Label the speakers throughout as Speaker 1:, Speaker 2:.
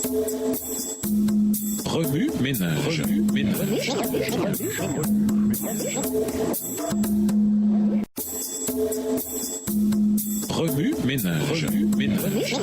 Speaker 1: Remue ménage. Remue ménage.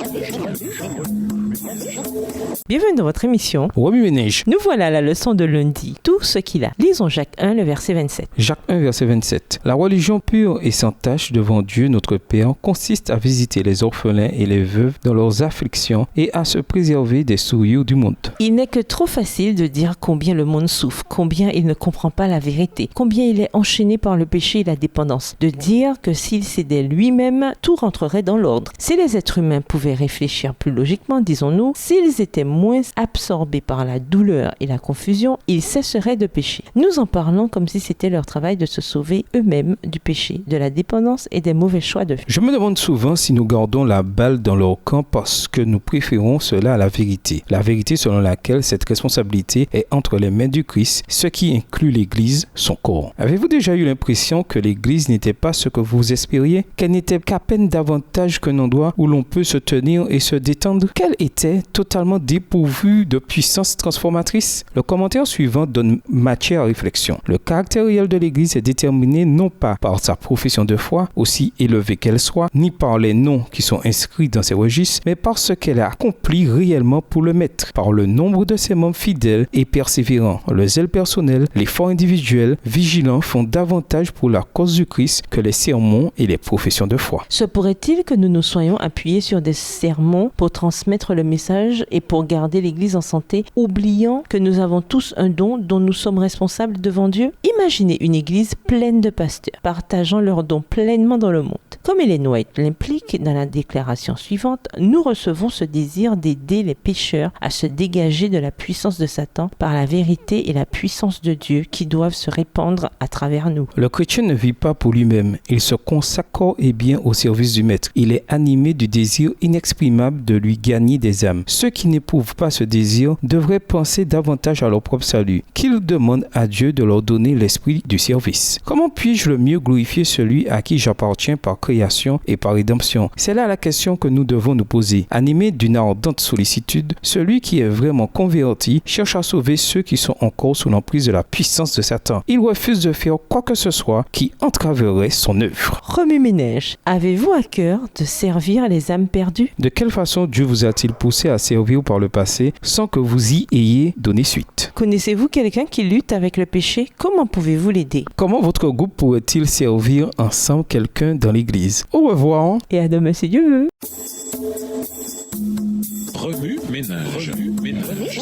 Speaker 2: Bienvenue dans votre émission
Speaker 3: Remue ménage.
Speaker 2: Nous voilà à la leçon de lundi. Tout ce qu'il a. Lisons Jacques 1, le verset 27.
Speaker 3: Jacques 1, verset 27. La religion pure et sans tache devant Dieu notre Père consiste à visiter les orphelins et les veuves dans leurs afflictions et à se préserver des souillures du monde.
Speaker 2: Il n'est que trop facile de dire combien le monde souffre, combien il ne comprend pas la vérité, combien il est enchaîné par le péché et la dépendance. De dire que s'il cédait lui-même, tout rentrerait dans l'ordre. Si les êtres humains pouvaient réfléchir plus logiquement, disons-nous, s'ils étaient moins absorbés par la douleur et la confusion, ils cesseraient de pécher. Nous en parlons comme si c'était leur travail de se sauver eux-mêmes du péché, de la dépendance et des mauvais choix de vie.
Speaker 3: Je me demande souvent si nous gardons la balle dans leur camp parce que nous préférons cela à la vérité. La vérité selon laquelle cette responsabilité est entre les mains du Christ, ce qui inclut l'Église, son corps. Avez-vous déjà eu l'impression que l'Église n'était pas ce que vous espériez? Qu'elle n'était qu'à peine davantage qu'un endroit où l'on peut se tenir et se détendre? Qu'elle était totalement dépourvue de puissance transformatrice? Le commentaire suivant donne matière à réflexion. Le caractère réel de l'Église est déterminé non pas par sa profession de foi, aussi élevée qu'elle soit, ni par les noms qui sont inscrits dans ses registres, mais par ce qu'elle a accompli réellement pour le maître, par le nombre de ses membres fidèles et persévérants. Le zèle personnel, l'effort individuel, vigilants font davantage pour la cause du Christ que les sermons et les professions de foi.
Speaker 2: Se pourrait-il que nous nous soyons appuyés sur des sermons pour transmettre le message et pour garder l'Église en santé, oubliant que nous avons tous un don dont nous sommes responsables devant Dieu? Imaginez une Église pleine de pasteurs, partageant leurs dons pleinement dans le monde. Comme Ellen White l'implique dans la déclaration suivante, nous recevons ce désir d'aider les pécheurs à se dégager de la puissance de Satan par la vérité et la puissance de Dieu qui doivent se répandre à travers nous.
Speaker 3: Le chrétien ne vit pas pour lui-même, il se consacre corps et bien au service du Maître. Il est animé du désir inexprimable de lui gagner des âmes. Ceux qui n'éprouvent pas ce désir devraient penser davantage à leur propre salut, qu'ils demandent à Dieu de leur donner l'esprit du service. Comment puis-je le mieux glorifier celui à qui j'appartiens par création et par rédemption? C'est là la question que nous devons nous poser. Animé d'une ardente sollicitude, celui qui est vraiment converti cherche à sauver ceux qui sont encore sous l'emprise de la puissance de Satan. Il refuse de faire quoi que ce soit qui entraverait son œuvre.
Speaker 2: Remue ménage. Avez-vous à cœur de servir les âmes perdues?
Speaker 3: De quelle façon Dieu vous a-t-il poussé à servir par le passé sans que vous y ayez donné suite?
Speaker 2: Connaissez-vous quelqu'un qui lutte avec le péché? Comment pouvez-vous l'aider?
Speaker 3: Comment votre groupe pourrait-il servir ensemble quelqu'un dans l'église? Au revoir.
Speaker 2: Et à demain si Dieu veut.
Speaker 1: Remue ménage. Remue ménage.